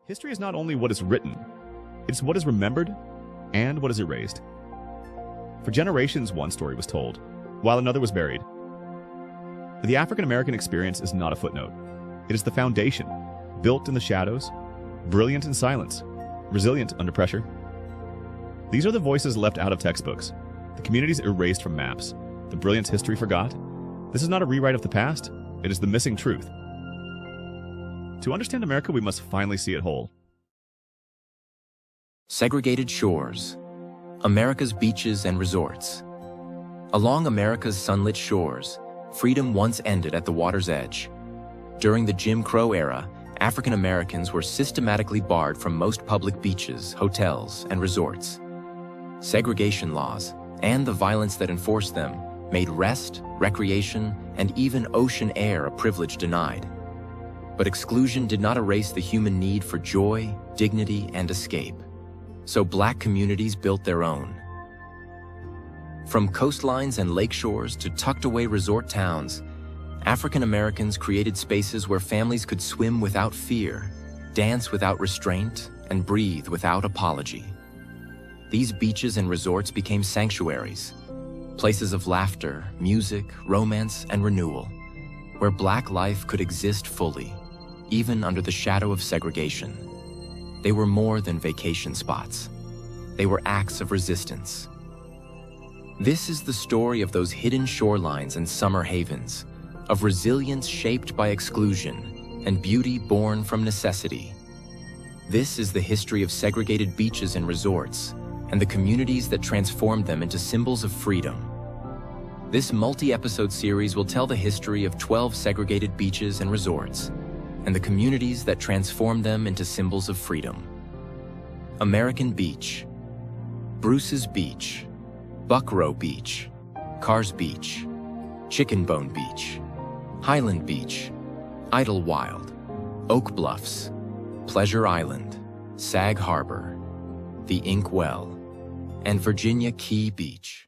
History is not only what is written, it's what is remembered and what is erased. For generations, one story was told, while another was buried. The African American experience is not a footnote. It is the foundation, built in the shadows, brilliant in silence, resilient under pressure. These are the voices left out of textbooks, the communities erased from maps, the brilliance history forgot. This is not a rewrite of the past, it is the missing truth. To understand America, we must finally see it whole. Segregated shores, America's beaches and resorts. Along America's sunlit shores, freedom once ended at the water's edge. During the Jim Crow era, African Americans were systematically barred from most public beaches, hotels, and resorts. Segregation laws, and the violence that enforced them, made rest, recreation, and even ocean air a privilege denied. But exclusion did not erase the human need for joy, dignity, and escape. So Black communities built their own. From coastlines and lake shores to tucked-away resort towns, African Americans created spaces where families could swim without fear, dance without restraint, and breathe without apology. These beaches and resorts became sanctuaries, places of laughter, music, romance, and renewal, where Black life could exist fully, even under the shadow of segregation. They were more than vacation spots. They were acts of resistance. This is the story of those hidden shorelines and summer havens, of resilience shaped by exclusion and beauty born from necessity. This is the history of segregated beaches and resorts, and the communities that transformed them into symbols of freedom. This multi-episode series will tell the history of 12 segregated beaches and resorts, and the communities that transformed them into symbols of freedom. American Beach, Bruce's Beach, Buckrow Beach, Cars Beach, Chicken Bone Beach, Highland Beach, Idlewild, Oak Bluffs, Pleasure Island, Sag Harbor, the Ink Well, and Virginia Key Beach.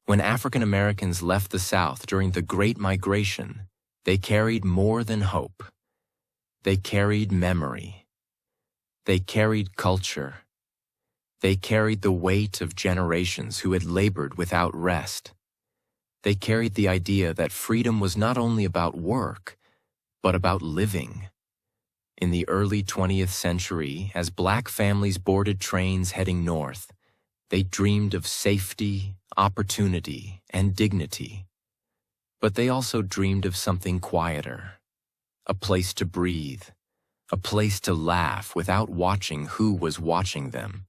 When African Americans left the South during the Great Migration, they carried more than hope. They carried memory. They carried culture. They carried the weight of generations who had labored without rest. They carried the idea that freedom was not only about work, but about living. In the early 20th century, as Black families boarded trains heading north, they dreamed of safety, opportunity, and dignity. But they also dreamed of something quieter, a place to breathe, a place to laugh without watching who was watching them,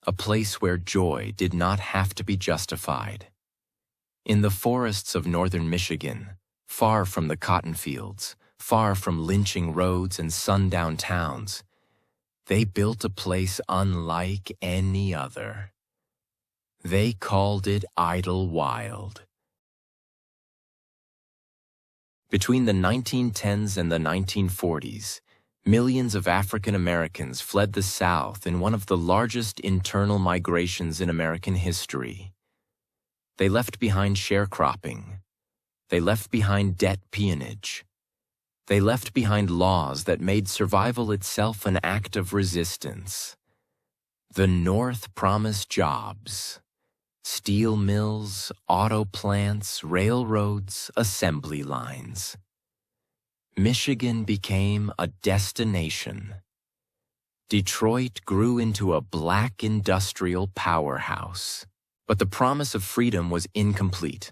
a place where joy did not have to be justified. In the forests of northern Michigan, far from the cotton fields, far from lynching roads and sundown towns, they built a place unlike any other. They called it Idlewild. Between the 1910s and the 1940s, millions of African Americans fled the South in one of the largest internal migrations in American history. They left behind sharecropping. They left behind debt peonage. They left behind laws that made survival itself an act of resistance. The North promised jobs. Steel mills, auto plants, railroads, assembly lines. Michigan became a destination. Detroit grew into a Black industrial powerhouse. But the promise of freedom was incomplete.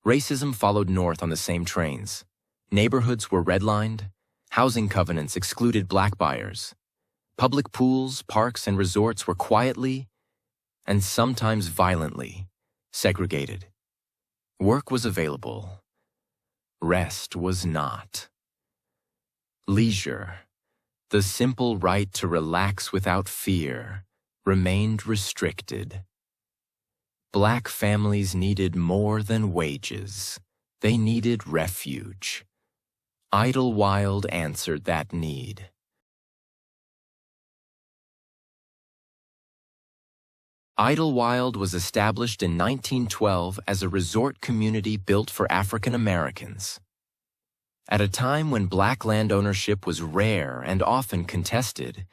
Racism followed north on the same trains. Neighborhoods were redlined. Housing covenants excluded Black buyers. Public pools, parks, and resorts were quietly, and sometimes violently, segregated. Work was available. Rest was not. Leisure, the simple right to relax without fear, remained restricted. Black families needed more than wages. They needed refuge. Idlewild answered that need. Idlewild was established in 1912 as a resort community built for African Americans. At a time when black land ownership was rare and often contested,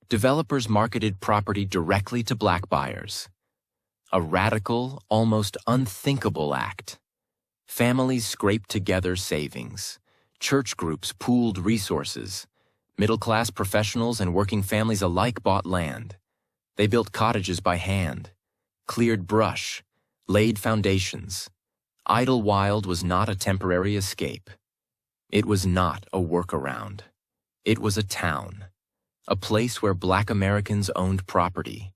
developers marketed property directly to black buyers. A radical, almost unthinkable act. Families scraped together savings. Church groups pooled resources. Middle-class professionals and working families alike bought land. They built cottages by hand, cleared brush, laid foundations. Idlewild was not a temporary escape. It was not a workaround. It was a town, a place where black Americans owned property,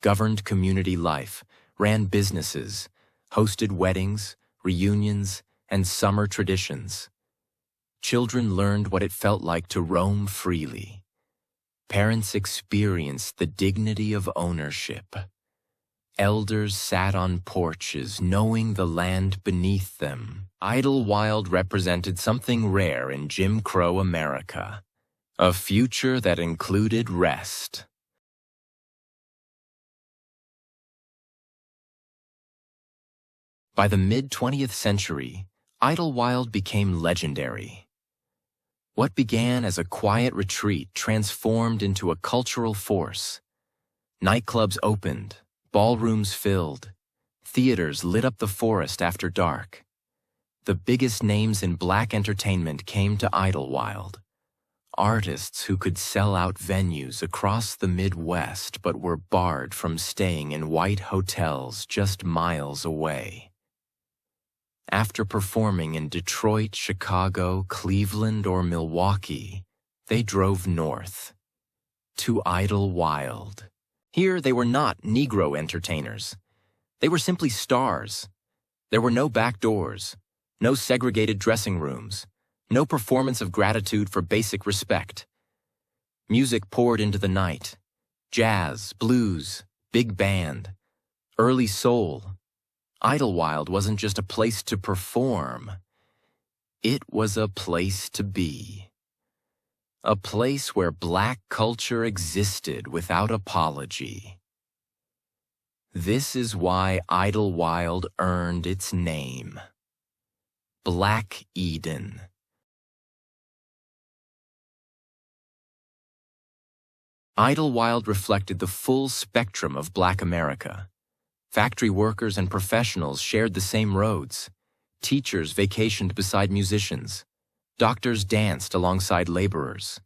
governed community life, ran businesses, hosted weddings, reunions, and summer traditions. Children learned what it felt like to roam freely. Parents experienced the dignity of ownership. Elders sat on porches, knowing the land beneath them. Idlewild represented something rare in Jim Crow America, a future that included rest. By the mid-20th century, Idlewild became legendary. What began as a quiet retreat transformed into a cultural force. Nightclubs opened, ballrooms filled, theaters lit up the forest after dark. The biggest names in black entertainment came to Idlewild. Artists who could sell out venues across the Midwest but were barred from staying in white hotels just miles away. After performing in Detroit, Chicago, Cleveland, or Milwaukee, they drove north to Idlewild. Here they were not Negro entertainers. They were simply stars. There were no back doors, no segregated dressing rooms, no performance of gratitude for basic respect. Music poured into the night. Jazz, blues, big band, early soul. Idlewild wasn't just a place to perform. It was a place to be. A place where black culture existed without apology. This is why Idlewild earned its name. Black Eden. Idlewild reflected the full spectrum of black America. Factory workers and professionals shared the same roads. Teachers vacationed beside musicians. Doctors danced alongside laborers.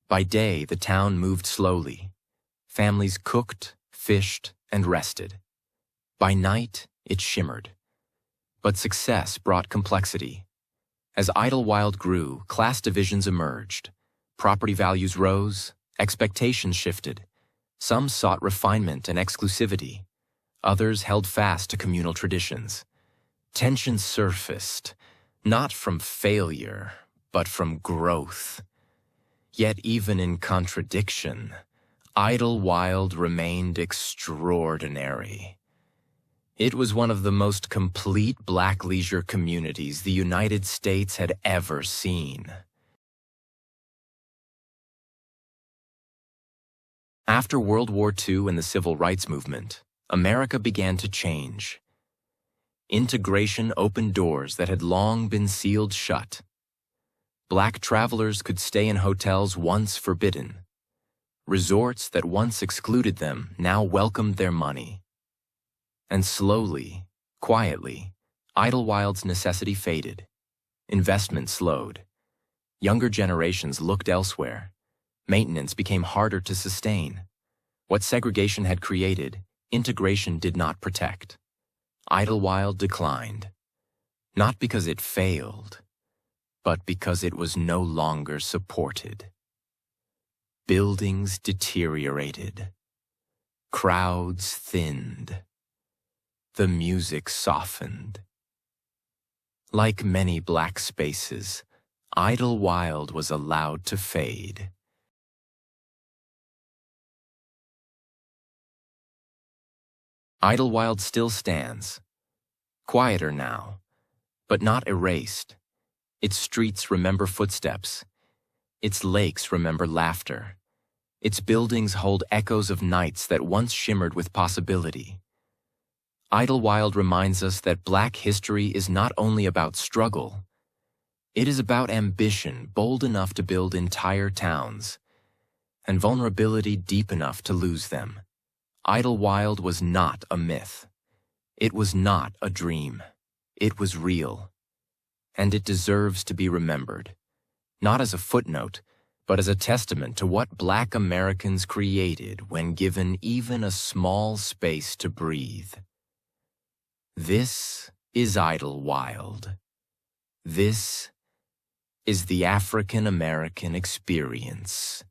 By day, the town moved slowly. Families cooked, fished, and rested. By night, it shimmered. But success brought complexity. As Idlewild grew, class divisions emerged. Property values rose, expectations shifted. Some sought refinement and exclusivity. Others held fast to communal traditions. Tension surfaced, not from failure, but from growth. Yet even in contradiction, Idlewild remained extraordinary. It was one of the most complete black leisure communities the United States had ever seen. After World War II and the Civil Rights Movement, America began to change. Integration opened doors that had long been sealed shut. Black travelers could stay in hotels once forbidden. Resorts that once excluded them now welcomed their money. And slowly, quietly, Idlewild's necessity faded. Investment slowed. Younger generations looked elsewhere. Maintenance became harder to sustain. What segregation had created, integration did not protect. Idlewild declined, not because it failed, but because it was no longer supported. Buildings deteriorated. Crowds thinned. The music softened. Like many black spaces, Idlewild was allowed to fade. Idlewild still stands, quieter now, but not erased. Its streets remember footsteps. Its lakes remember laughter. Its buildings hold echoes of nights that once shimmered with possibility. Idlewild reminds us that Black history is not only about struggle, it is about ambition bold enough to build entire towns, and vulnerability deep enough to lose them. Idlewild was not a myth. It was not a dream. It was real. And it deserves to be remembered, not as a footnote, but as a testament to what Black Americans created when given even a small space to breathe. This is Idlewild. This is the African American experience.